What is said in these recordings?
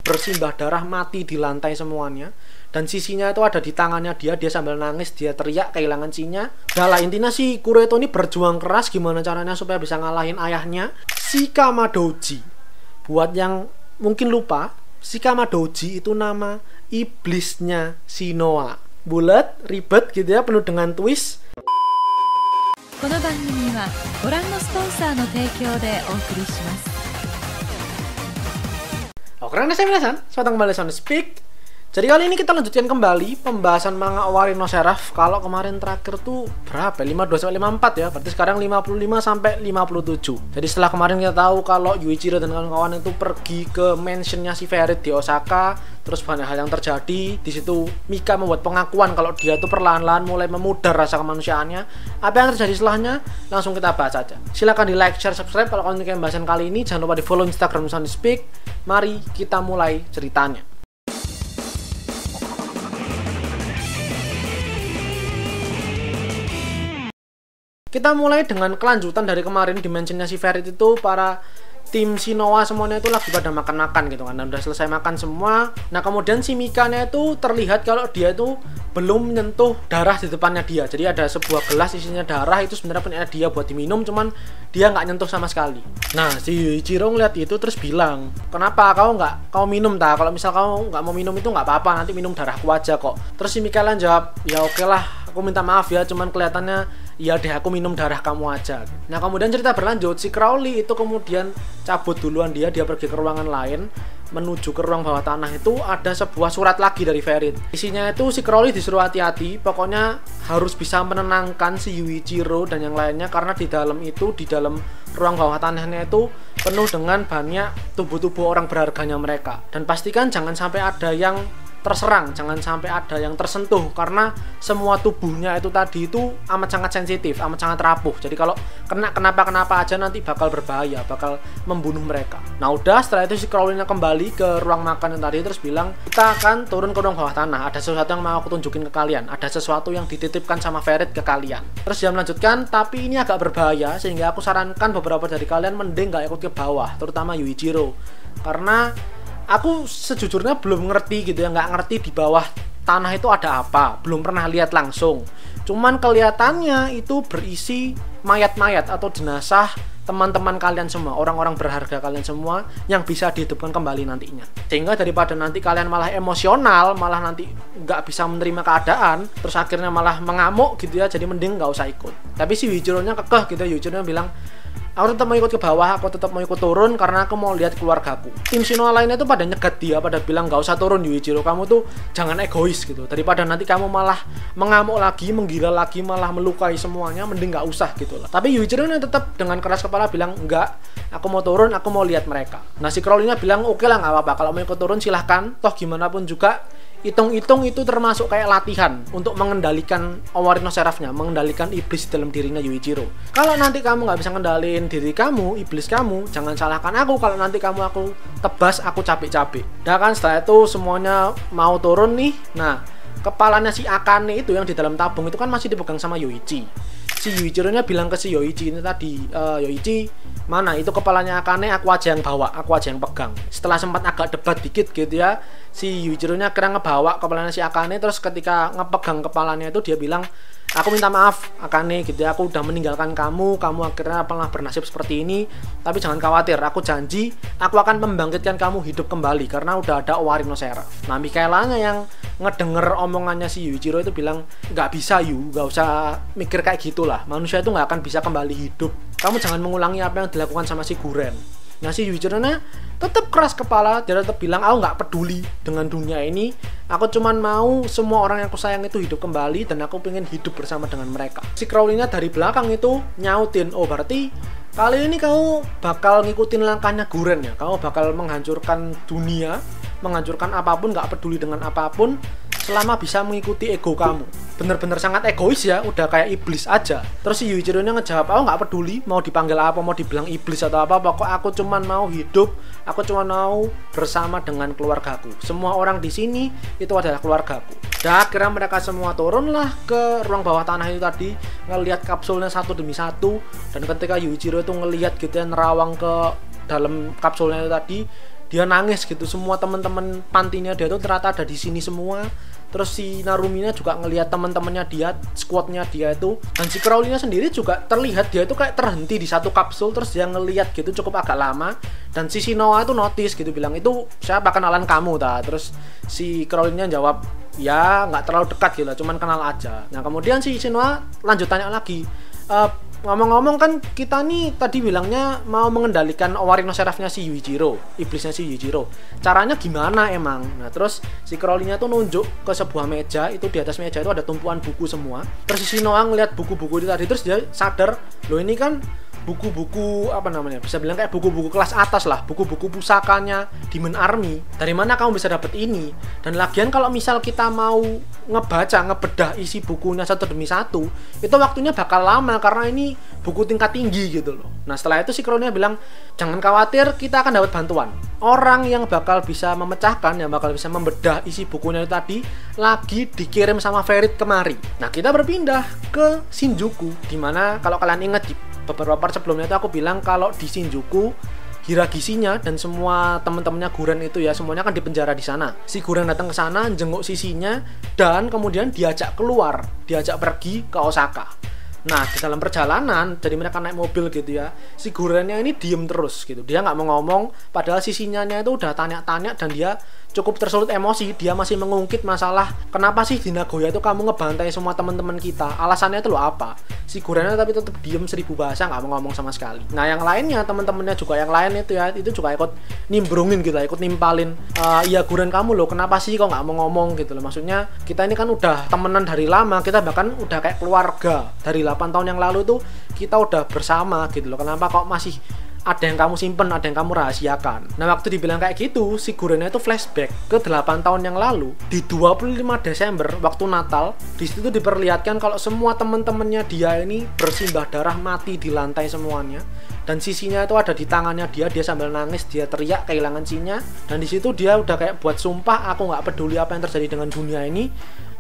bersimbah darah, mati di lantai semuanya. Dan sisinya itu ada di tangannya dia sambil nangis, dia teriak kehilangan cinya. Udah lah, intinya si Kureto ini berjuang keras gimana caranya supaya bisa ngalahin ayahnya, Shikama Doji. Buat yang mungkin lupa, Shikama Doji itu nama iblisnya Shinoa. Bulat, ribet gitu ya, penuh dengan twist. この番組はご覧のスポンサーの提供でお送りします。 Oke, saya Minasan, selamat kembali di Speak. Jadi kali ini kita lanjutkan kembali pembahasan manga Owari no Seraph. Kalau kemarin terakhir tuh berapa? 52 sampai 54 ya. Berarti sekarang 55 sampai 57. Jadi setelah kemarin kita tahu kalau Yuichiro dan kawan-kawan itu pergi ke mansionnya si Ferit di Osaka, terus banyak hal yang terjadi. Di situ Mika membuat pengakuan kalau dia tuh perlahan-lahan mulai memudar rasa kemanusiaannya. Apa yang terjadi setelahnya? Langsung kita bahas aja. Silahkan di like, share, subscribe kalau kalian suka pembahasan kali ini. Jangan lupa di follow Instagram Minasan Speak. Mari kita mulai ceritanya. Kita mulai dengan kelanjutan dari kemarin di mansionnya si Ferit itu. Para tim Shinoa semuanya itu lagi pada makan-makan gitu kan, dan udah selesai makan semua. Nah kemudian si Mikanya itu terlihat kalau dia itu belum menyentuh darah di depannya dia. Jadi ada sebuah gelas isinya darah, itu sebenarnya punya dia buat diminum, cuman dia nggak nyentuh sama sekali. Nah si Yuichiro ngeliat itu terus bilang, kenapa kau minum ta? Kalau misal kau nggak mau minum itu nggak apa-apa, nanti minum darahku aja kok. Terus si Mikaela jawab, ya oke lah, aku minta maaf ya, cuman kelihatannya ya deh aku minum darah kamu aja. Nah kemudian cerita berlanjut, si Crowley itu kemudian cabut duluan, dia pergi ke ruangan lain, menuju ke ruang bawah tanah. Itu ada sebuah surat lagi dari Ferit. Isinya itu si Crowley disuruh hati-hati, pokoknya harus bisa menenangkan si Yuichiro dan yang lainnya, karena di dalam itu, di dalam ruang bawah tanahnya itu penuh dengan banyak tubuh-tubuh orang berharganya mereka. Dan pastikan jangan sampai ada yang terserang, jangan sampai ada yang tersentuh, karena semua tubuhnya itu tadi itu amat sangat sensitif, amat sangat rapuh. Jadi kalau kena kenapa-kenapa aja nanti bakal berbahaya, bakal membunuh mereka. Nah udah, setelah itu si Crowley-nya kembali ke ruang makan yang tadi, terus bilang, kita akan turun ke ruang bawah tanah, ada sesuatu yang mau aku tunjukin ke kalian, ada sesuatu yang dititipkan sama Ferit ke kalian. Terus dia melanjutkan, tapi ini agak berbahaya, sehingga aku sarankan beberapa dari kalian mending gak ikut ke bawah, terutama Yuichiro, karena aku sejujurnya belum ngerti gitu ya, nggak ngerti di bawah tanah itu ada apa, belum pernah lihat langsung. Cuman kelihatannya itu berisi mayat-mayat atau jenazah teman-teman kalian semua, orang-orang berharga kalian semua yang bisa dihidupkan kembali nantinya. Sehingga daripada nanti kalian malah emosional, malah nanti nggak bisa menerima keadaan, terus akhirnya malah mengamuk gitu ya, jadi mending nggak usah ikut. Tapi si Yuichiro-nya kekeh gitu, Yuichiro-nya bilang, aku tetap mau ikut ke bawah, aku tetap mau ikut turun karena aku mau lihat keluargaku. Tim Shinoa lainnya tuh pada nyegat dia, pada bilang gak usah turun Yuichiro, kamu tuh jangan egois gitu. Daripada nanti kamu malah mengamuk lagi, menggila lagi, malah melukai semuanya, mending gak usah gitu lah. Tapi Yuichiro tetap dengan keras kepala bilang, enggak, aku mau turun, aku mau lihat mereka. Nah si Crowley-nya bilang, oke lah gak apa-apa, kalau mau ikut turun silahkan, toh gimana pun juga hitung-hitung itu termasuk kayak latihan untuk mengendalikan Owari no Seraph-nya, mengendalikan iblis dalam dirinya Yuichiro. Kalau nanti kamu nggak bisa ngendaliin diri kamu, iblis kamu, jangan salahkan aku kalau nanti aku tebas, aku capek-capek. Nah kan setelah itu semuanya mau turun nih. Nah kepalanya si Akane itu yang di dalam tabung itu kan masih dipegang sama Yoichi. Si Yuichiro-nya bilang ke si Yoichi ini tadi, Yoichi, mana itu kepalanya Akane, aku aja yang bawa, aku aja yang pegang. Setelah sempat agak debat dikit gitu ya, si Yuichiro-nya kira ngebawa kepalanya si Akane, terus ketika ngepegang kepalanya itu dia bilang, aku minta maaf Akane gitu ya, aku udah meninggalkan kamu akhirnya pernah bernasib seperti ini, tapi jangan khawatir, aku janji aku akan membangkitkan kamu hidup kembali karena udah ada Owari no Seraph. Nah Mikaelanya yang ngedenger omongannya si Yuichiro itu bilang, nggak bisa Yu, nggak usah mikir kayak gitulah, manusia itu nggak akan bisa kembali hidup, kamu jangan mengulangi apa yang dilakukan sama si Guren. Nah si Yuichiro-nya tetap keras kepala, dia tetap bilang, aku nggak peduli dengan dunia ini, aku cuman mau semua orang yang aku sayang itu hidup kembali dan aku pengen hidup bersama dengan mereka. Si Crowley-nya dari belakang itu nyautin, oh berarti kali ini kamu bakal ngikutin langkahnya Guren ya, kamu bakal menghancurkan dunia, menghancurkan apapun, nggak peduli dengan apapun, selama bisa mengikuti ego kamu. Bener-bener sangat egois ya, udah kayak iblis aja. Terus si Yuichiro-nya ngejawab, aku nggak peduli mau dipanggil apa, mau dibilang iblis atau apa, pokok aku cuman mau hidup, aku cuman mau bersama dengan keluargaku. Semua orang di sini itu adalah keluargaku. Dan akhirnya mereka semua turunlah ke ruang bawah tanah itu tadi, ngelihat kapsulnya satu demi satu. Dan ketika Yuichiro itu ngelihat gitu ya, nerawang ke dalam kapsulnya itu tadi, dia nangis gitu. Semua teman-teman pantinya dia tuh ternyata ada di sini semua. Terus si Naruminya juga ngelihat teman-temannya dia, squadnya dia itu, dan si Crowley-nya sendiri juga terlihat dia itu kayak terhenti di satu kapsul, terus dia ngelihat gitu cukup agak lama, dan si Shinoa itu notice gitu, bilang itu siapa, kenalan kamu ta. Terus si Crowley-nya jawab ya nggak terlalu dekat gitu lah, cuman kenal aja. Nah kemudian si Shinoa lanjut tanya lagi, ngomong-ngomong kan kita nih tadi bilangnya mau mengendalikan Owari no Seraph-nya si Yuichiro, iblisnya si Yuichiro. Caranya gimana emang? Nah terus si Crowley-nya tuh nunjuk ke sebuah meja, itu di atas meja itu ada tumpuan buku semua. Terus si Shinoa ngeliat buku-buku itu tadi, terus dia sadar, loh ini kan buku-buku apa namanya, bisa bilang kayak buku-buku kelas atas lah, buku-buku pusakanya Demon Army. Dari mana kamu bisa dapat ini? Dan lagian kalau misal kita mau ngebedah isi bukunya satu demi satu, itu waktunya bakal lama karena ini buku tingkat tinggi gitu loh. Nah setelah itu si Crowley bilang, jangan khawatir, kita akan dapat bantuan. Orang yang bakal bisa memecahkan, yang bakal bisa membedah isi bukunya itu tadi lagi dikirim sama Ferit kemari. Nah kita berpindah ke Shinjuku, dimana kalau kalian ingat di beberapa part sebelumnya itu aku bilang kalau di Shinjuku Hiragishinya dan semua teman-temannya Guren itu ya semuanya kan dipenjara di sana. Si Guren datang ke sana, jenguk sisinya, dan kemudian diajak keluar, diajak pergi ke Osaka. Nah di dalam perjalanan, jadi mereka naik mobil gitu ya, si Gurennya ini diem terus gitu, dia nggak mau ngomong, padahal sisinya itu udah tanya-tanya dan dia cukup tersulut emosi. Dia masih mengungkit masalah kenapa sih di Nagoya itu kamu ngebantai semua teman-teman kita, alasannya itu lo apa. Si Gurennya tapi tetap diem 1000 bahasa, nggak mau ngomong sama sekali. Nah yang lainnya, teman-temannya juga yang lain itu ya, itu juga ikut nimbrungin gitu, ikut nimpalin, iya Guren kamu loh, kenapa sih kok nggak mau ngomong gitu loh. Maksudnya kita ini kan udah temenan dari lama, kita bahkan udah kayak keluarga. Dari 8 tahun yang lalu tuh kita udah bersama gitu loh, kenapa kok masih ada yang kamu simpen, ada yang kamu rahasiakan. Nah waktu dibilang kayak gitu, si Gurennya itu flashback ke 8 tahun yang lalu. Di 25 Desember waktu Natal, di situ diperlihatkan kalau semua teman-temannya dia ini bersimbah darah mati di lantai semuanya. Dan sisinya itu ada di tangannya dia sambil nangis, dia teriak kehilangan sinya. Dan di situ dia udah kayak buat sumpah, aku nggak peduli apa yang terjadi dengan dunia ini.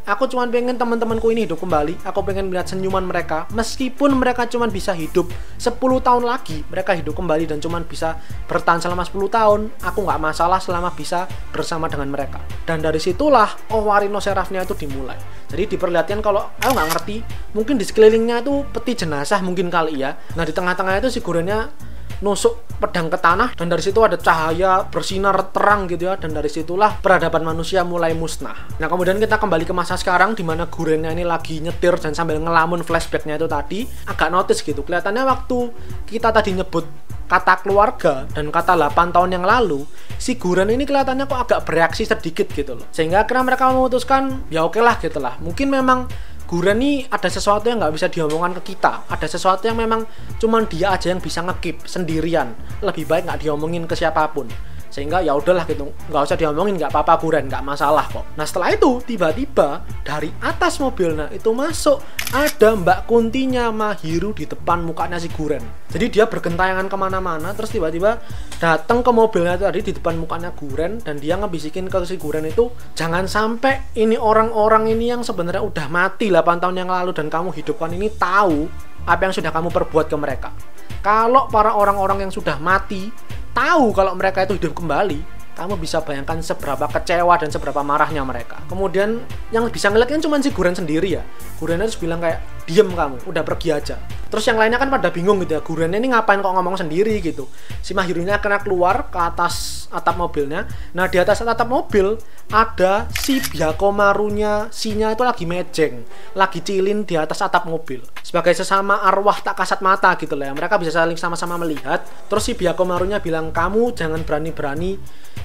Aku cuma pengen teman-temanku ini hidup kembali. Aku pengen melihat senyuman mereka. Meskipun mereka cuma bisa hidup 10 tahun lagi, mereka hidup kembali dan cuma bisa bertahan selama 10 tahun, aku nggak masalah selama bisa bersama dengan mereka. Dan dari situlah Owari no Seraph-nya itu dimulai. Jadi diperlihatkan kalau aku nggak ngerti, mungkin di sekelilingnya itu peti jenazah mungkin kali ya. Nah di tengah-tengah itu si Gurennya nusuk pedang ke tanah, dan dari situ ada cahaya bersinar terang gitu ya, dan dari situlah peradaban manusia mulai musnah. Nah kemudian kita kembali ke masa sekarang, dimana Gurennya ini lagi nyetir dan sambil ngelamun flashbacknya itu tadi, agak notice gitu, kelihatannya waktu kita tadi nyebut kata keluarga dan kata 8 tahun yang lalu, si Guren ini kelihatannya kok agak bereaksi sedikit gitu loh, sehingga akhirnya mereka memutuskan ya oke lah gitu lah, mungkin memang Guren nih ada sesuatu yang nggak bisa diomongkan ke kita, ada sesuatu yang memang cuman dia aja yang bisa nge-keep sendirian, lebih baik nggak diomongin ke siapapun. Sehingga ya udahlah gitu, nggak usah diomongin, nggak apa-apa Guren, nggak masalah kok. Nah setelah itu tiba-tiba dari atas mobilnya itu masuk ada Mbak Kuntinya Mahiru di depan mukanya si Guren. Jadi dia bergentayangan kemana-mana, terus tiba-tiba datang ke mobilnya tadi di depan mukanya Guren, dan dia ngebisikin ke si Guren itu, jangan sampai ini orang-orang ini yang sebenarnya udah mati 8 tahun yang lalu dan kamu hidupkan ini tahu apa yang sudah kamu perbuat ke mereka. Kalau para orang-orang yang sudah mati tahu kalau mereka itu hidup kembali, kamu bisa bayangkan seberapa kecewa dan seberapa marahnya mereka. Kemudian yang bisa ngeliat kan cuma si Guren sendiri ya. Guren harus bilang kayak, diem kamu, udah pergi aja. Terus yang lainnya kan pada bingung gitu ya, Guren ini ngapain kok ngomong sendiri gitu. Si Mahirunya kena keluar ke atas atap mobilnya. Nah di atas atap mobil ada si Byakumarunya Shinya itu lagi mejeng, lagi cilin di atas atap mobil. Sebagai sesama arwah tak kasat mata gitu lah ya, mereka bisa saling sama-sama melihat. Terus si Byakumarunya bilang, kamu jangan berani-berani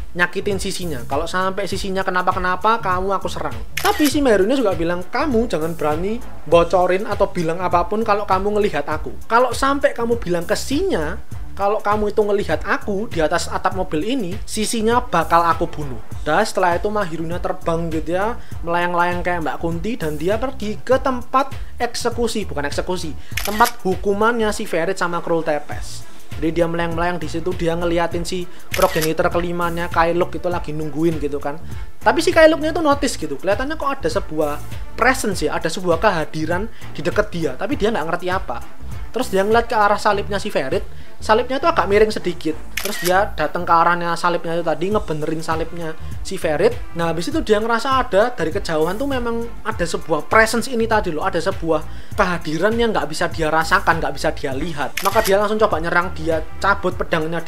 nyakitin sisinya, kalau sampai sisinya kenapa-kenapa kamu aku serang. Tapi si Mahirunya juga bilang, kamu jangan berani bocorin atau bilang apapun kalau kamu ngelihat aku. Kalau sampai kamu bilang ke Shinya kalau kamu itu ngelihat aku di atas atap mobil ini, sisinya bakal aku bunuh. Dan setelah itu Mahirunya terbang gitu ya, melayang-layang kayak Mbak Kunti, dan dia pergi ke tempat eksekusi, bukan eksekusi, tempat hukumannya si Ferit sama Cruel Tepes. Jadi dia melayang-melayang di situ, dia ngeliatin si progenitor kelimanya Kailuk itu lagi nungguin gitu kan. Tapi si Kailuknya itu notice gitu, kelihatannya kok ada sebuah presence ya, ada sebuah kehadiran di dekat dia, tapi dia nggak ngerti apa. Terus dia ngeliat ke arah salibnya si Ferit, salibnya itu agak miring sedikit. Terus dia datang ke arahnya salibnya itu tadi, ngebenerin salibnya si Ferit. Nah habis itu dia ngerasa ada dari kejauhan tuh memang ada sebuah presence ini tadi loh, ada sebuah kehadiran yang nggak bisa dia rasakan, nggak bisa dia lihat. Maka dia langsung coba nyerang, dia cabut pedangnya,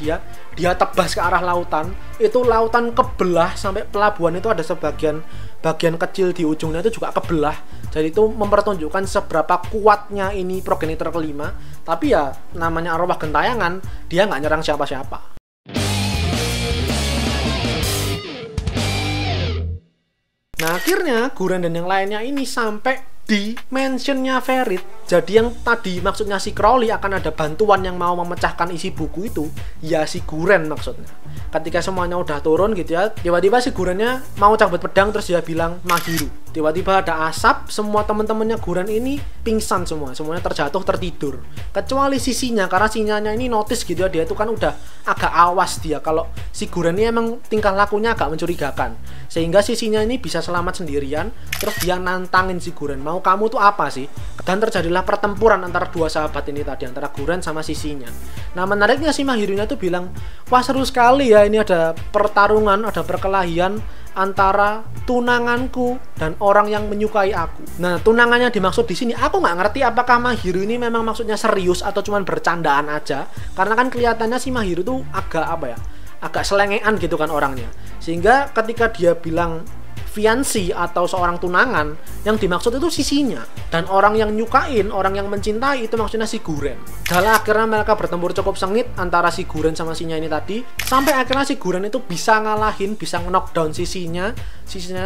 dia tebas ke arah lautan. Itu lautan kebelah sampai pelabuhan itu ada bagian kecil di ujungnya itu juga kebelah. Jadi itu mempertunjukkan seberapa kuatnya ini progenitor kelima. Tapi ya namanya arwah gentayangan, dia nggak nyerang siapa-siapa. Nah akhirnya Guren dan yang lainnya ini sampai di mentionnya Ferit. Jadi yang tadi maksudnya si Crowley akan ada bantuan yang mau memecahkan isi buku itu, ya si Guren maksudnya. Ketika semuanya udah turun gitu ya, tiba-tiba si Gurennya mau cabut pedang, terus dia bilang Mahiru. Tiba-tiba ada asap, semua teman-temannya Guren ini pingsan semuanya terjatuh, tertidur. Kecuali sisinya, karena sinyalnya ini notice gitu ya, dia itu kan udah agak awas dia kalau si Guren ini emang tingkah lakunya agak mencurigakan. Sehingga sisinya ini bisa selamat sendirian, terus dia nantangin si Guren, mau kamu tuh apa sih? Dan terjadilah pertempuran antara dua sahabat ini tadi, antara Guren sama sisinya. Nah menariknya si Mahirunya tuh bilang, wah seru sekali ya, ini ada pertarungan, ada perkelahian antara tunanganku dan orang yang menyukai aku. Nah tunangannya dimaksud di sini, aku nggak ngerti apakah Mahiru ini memang maksudnya serius atau cuman bercandaan aja, karena kan kelihatannya si Mahiru tuh agak selengean gitu kan orangnya. Sehingga ketika dia bilang fiancé atau seorang tunangan, yang dimaksud itu sisinya, dan orang yang nyukain, orang yang mencintai itu maksudnya si Guren. Dan akhirnya mereka bertempur cukup sengit antara si Guren sama sinya ini tadi, sampai akhirnya si Guren itu bisa ngalahin, bisa knockdown sisinya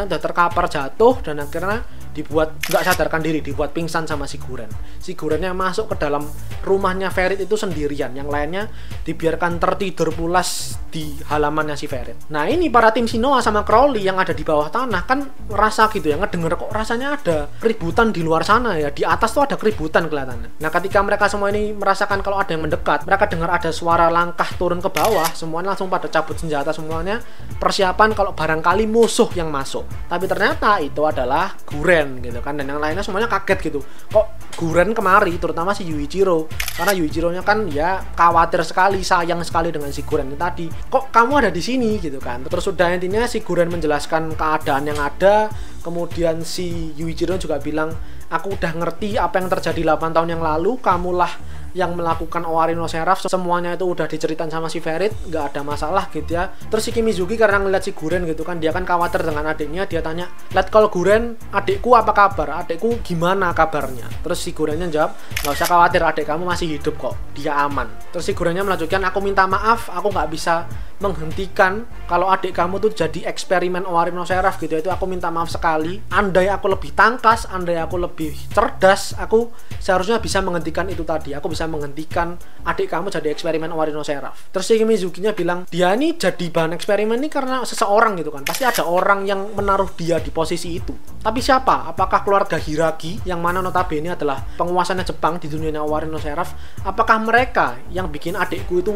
udah terkapar jatuh, dan akhirnya dibuat nggak sadarkan diri, dibuat pingsan sama si Guren. Si Gurennya masuk ke dalam rumahnya Ferit itu sendirian, yang lainnya dibiarkan tertidur pulas di halamannya si Ferit. Nah ini para tim Shinoa sama Crowley yang ada di bawah tanah kan ngerasa gitu ya, ngedenger kok rasanya ada keributan di luar sana ya, di atas tuh ada keributan kelihatannya. Nah ketika mereka semua ini merasakan kalau ada yang mendekat, mereka dengar ada suara langkah turun ke bawah, semuanya langsung pada cabut senjata, semuanya persiapan kalau barangkali musuh yang masuk. Tapi ternyata itu adalah Guren gitu kan, dan yang lainnya semuanya kaget gitu, kok Guren kemari, terutama si Yuichiro, karena Yuichiro-nya kan ya khawatir sekali, sayang sekali dengan si Guren ini tadi, kok kamu ada di sini gitu kan. Terus sudah intinya si Guren menjelaskan keadaan yang ada, kemudian si Yuichiro juga bilang, aku udah ngerti apa yang terjadi 8 tahun yang lalu, kamulah yang melakukan Owari no Seraph, semuanya itu udah diceritain sama si Ferit, nggak ada masalah gitu ya. Terus si Kimizuki karena ngeliat si Guren gitu kan, dia kan khawatir dengan adiknya, dia tanya, "Let call Guren, adikku apa kabar? Adikku gimana kabarnya?" Terus si Gurennya jawab, "Nggak usah khawatir, adik kamu masih hidup kok, dia aman." Terus si Gurennya melanjutkan, "Aku minta maaf, aku nggak bisa menghentikan kalau adik kamu tuh jadi eksperimen Owari no Seraph gitu, itu aku minta maaf sekali. Andai aku lebih tangkas, andai aku lebih cerdas, aku seharusnya bisa menghentikan itu tadi, aku bisa menghentikan adik kamu jadi eksperimen Owari no Seraph." Terus si Kimizuki-nya bilang, dia ini jadi bahan eksperimen ini karena seseorang gitu kan, pasti ada orang yang menaruh dia di posisi itu. Tapi siapa? Apakah keluarga Hiragi yang mana notabene adalah penguasanya Jepang di dunia Owari no Seraph? Apakah mereka yang bikin adikku itu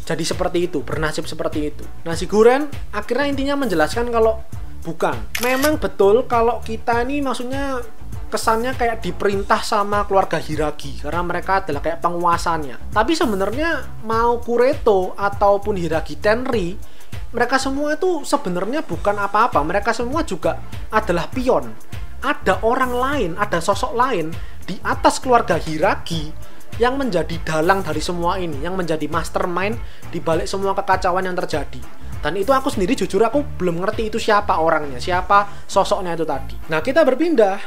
jadi seperti itu, bernasib seperti itu? Nah si Guren akhirnya intinya menjelaskan kalau bukan, memang betul kalau kita ini maksudnya kesannya kayak diperintah sama keluarga Hiragi karena mereka adalah kayak penguasanya. Tapi sebenarnya mau Kureto ataupun Hiragi Tenri, mereka semua itu sebenarnya bukan apa-apa. Mereka semua juga adalah pion. Ada orang lain, ada sosok lain di atas keluarga Hiragi yang menjadi dalang dari semua ini, yang menjadi mastermind di balik semua kekacauan yang terjadi. Dan itu aku sendiri jujur aku belum ngerti itu siapa orangnya, siapa sosoknya itu tadi. Nah kita berpindah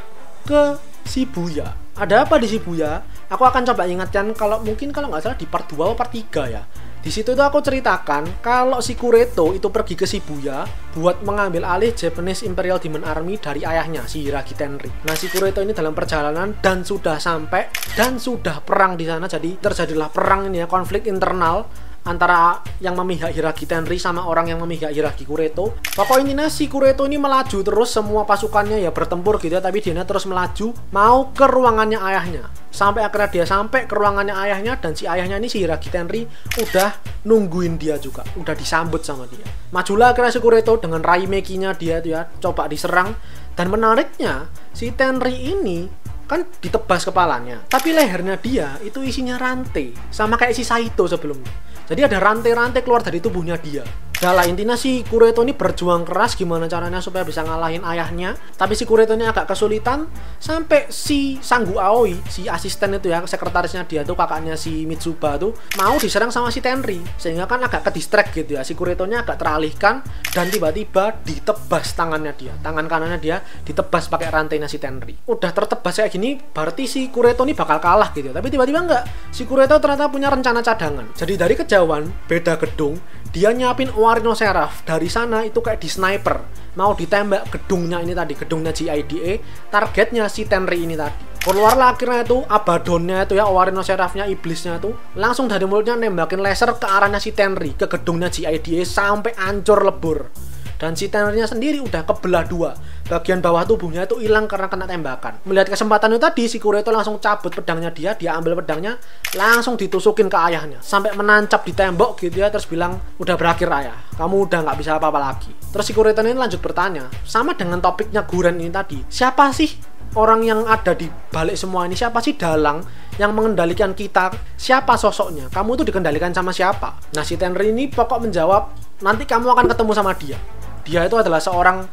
ke Shibuya. Ada apa di Shibuya? Aku akan coba ingatkan kalau nggak salah di part 2 atau part 3 ya. Di situ tuh aku ceritakan kalau si Kureto itu pergi ke Shibuya buat mengambil alih Japanese Imperial Demon Army dari ayahnya, si Hiragi Tenri. Nah, si Kureto ini dalam perjalanan dan sudah sampai dan sudah perang di sana. Jadi terjadilah perang ini ya, konflik internal antara yang memihak Hiragi Tenri sama orang yang memihak Hiragi Kureto. Pokoknya si Kureto ini melaju terus, semua pasukannya ya bertempur gitu ya, tapi dia terus melaju mau ke ruangannya ayahnya. Sampai akhirnya dia sampai ke ruangannya ayahnya, dan si ayahnya ini si Hiragi Tenri udah nungguin dia juga, udah disambut sama dia. Majulah akhirnya si Kureto dengan Raimekinya dia tuh ya, coba diserang. Dan menariknya si Tenri ini kan ditebas kepalanya, tapi lehernya dia itu isinya rantai, sama kayak si Saito sebelumnya. Jadi ada rantai-rantai keluar dari tubuhnya dia. Udah lah, intinya si Kureto ini berjuang keras gimana caranya supaya bisa ngalahin ayahnya. Tapi si Kureto ini agak kesulitan, sampai si Sanggu Aoi, si asisten itu ya, sekretarisnya dia tuh, kakaknya si Mitsuba tuh, mau diserang sama si Tenri. Sehingga kan agak ke distract gitu ya, si Kuretonya agak teralihkan, dan tiba-tiba ditebas tangannya dia. Tangan kanannya dia ditebas pakai rantainya si Tenri. Udah tertebas kayak gini, berarti si Kureto ini bakal kalah gitu. Tapi tiba-tiba enggak, si Kureto ternyata punya rencana cadangan. Jadi dari kejauhan, beda gedung, dia nyiapin Oarino Seraph. Dari sana itu kayak di sniper, mau ditembak gedungnya ini tadi, gedungnya GIDA, targetnya si Tenri ini tadi. Keluarlah akhirnya itu Abaddonnya itu ya, Oarino Seraphnya, iblisnya tuh langsung dari mulutnya nembakin laser ke arahnya si Tenri, ke gedungnya GIDA sampai hancur lebur. Dan si Tenri-nya sendiri udah kebelah dua, bagian bawah tubuhnya itu hilang karena kena tembakan. Melihat kesempatan itu tadi, si Kureto langsung cabut pedangnya dia ambil pedangnya, langsung ditusukin ke ayahnya sampai menancap di tembok gitu ya, terus bilang, udah berakhir ayah, kamu udah nggak bisa apa-apa lagi. Terus si Kureto ini lanjut bertanya, sama dengan topiknya Guren ini tadi, siapa sih orang yang ada di balik semua ini? Siapa sih dalang yang mengendalikan kita? Siapa sosoknya? Kamu tuh dikendalikan sama siapa? Nah, si Tenri ini pokok menjawab, nanti kamu akan ketemu sama dia. Dia itu adalah seorang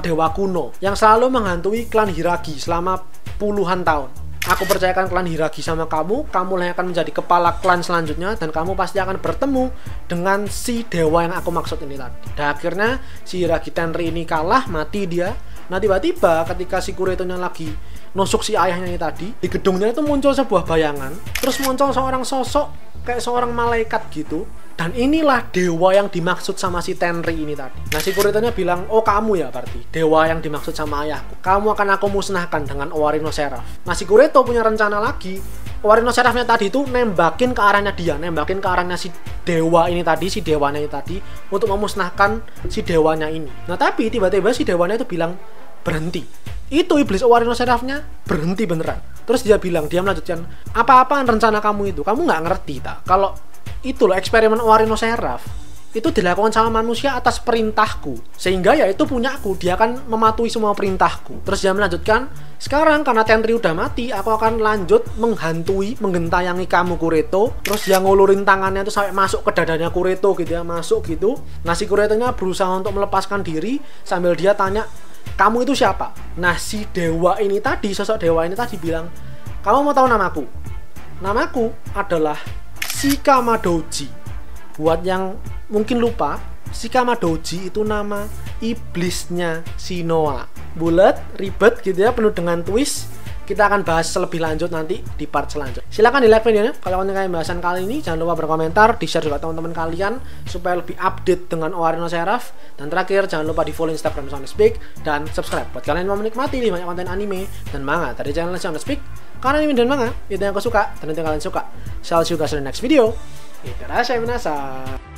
dewa kuno yang selalu menghantui klan Hiragi selama puluhan tahun. Aku percayakan klan Hiragi sama kamu lah yang akan menjadi kepala klan selanjutnya, dan kamu pasti akan bertemu dengan si dewa yang aku maksud ini tadi. Dan akhirnya si Hiragi Tenri ini kalah, mati dia. Nah, tiba-tiba ketika si Kuretonya lagi nusuk si ayahnya ini tadi, di gedungnya itu muncul sebuah bayangan, terus muncul seorang sosok kayak seorang malaikat gitu. Dan inilah dewa yang dimaksud sama si Tenri ini tadi. Nah, si Kuretonya bilang, oh kamu ya berarti dewa yang dimaksud sama ayahku. Kamu akan aku musnahkan dengan Oarino Seraph. Nah, si Kureto punya rencana lagi. Oarino Seraphnya tadi itu nembakin ke arahnya dia, nembakin ke arahnya si dewa ini tadi, si dewanya ini tadi, untuk memusnahkan si dewanya ini. Nah, tapi tiba-tiba si dewanya itu bilang, berhenti. Itu iblis Oarino Seraphnya berhenti beneran. Terus dia bilang, dia melanjutkan, apa-apaan rencana kamu itu? Kamu nggak ngerti tak? Kalau itu loh, eksperimen Oarino Seraph itu dilakukan sama manusia atas perintahku, sehingga ya itu punyaku, dia akan mematuhi semua perintahku. Terus dia melanjutkan, sekarang karena Tenri udah mati, aku akan lanjut menghantui, menggentayangi kamu Kureto. Terus dia ngulurin tangannya itu sampai masuk ke dadanya Kureto gitu ya, masuk gitu. Nah, si Kuretonya berusaha untuk melepaskan diri sambil dia tanya, kamu itu siapa? Nah, si dewa ini tadi, sosok dewa ini tadi bilang, kamu mau tahu namaku? Namaku adalah Shikama Doji. Buat yang mungkin lupa, Shikama Doji itu nama iblisnya Shinoa. Bulat, ribet gitu ya, penuh dengan twist. Kita akan bahas lebih lanjut nanti di part selanjutnya. Silahkan di like videonya kalau kalian bahasan kali ini. Jangan lupa berkomentar, di-share juga teman-teman kalian supaya lebih update dengan Oarino Seraph. Dan terakhir, jangan lupa di follow Instagram Soundspeak dan subscribe buat kalian yang mau menikmati lebih banyak konten anime dan manga dari channel Soundspeak. Karena anime dan manga itu yang aku suka dan itu yang kalian suka. See you guys in the next video. Itadashi minasai.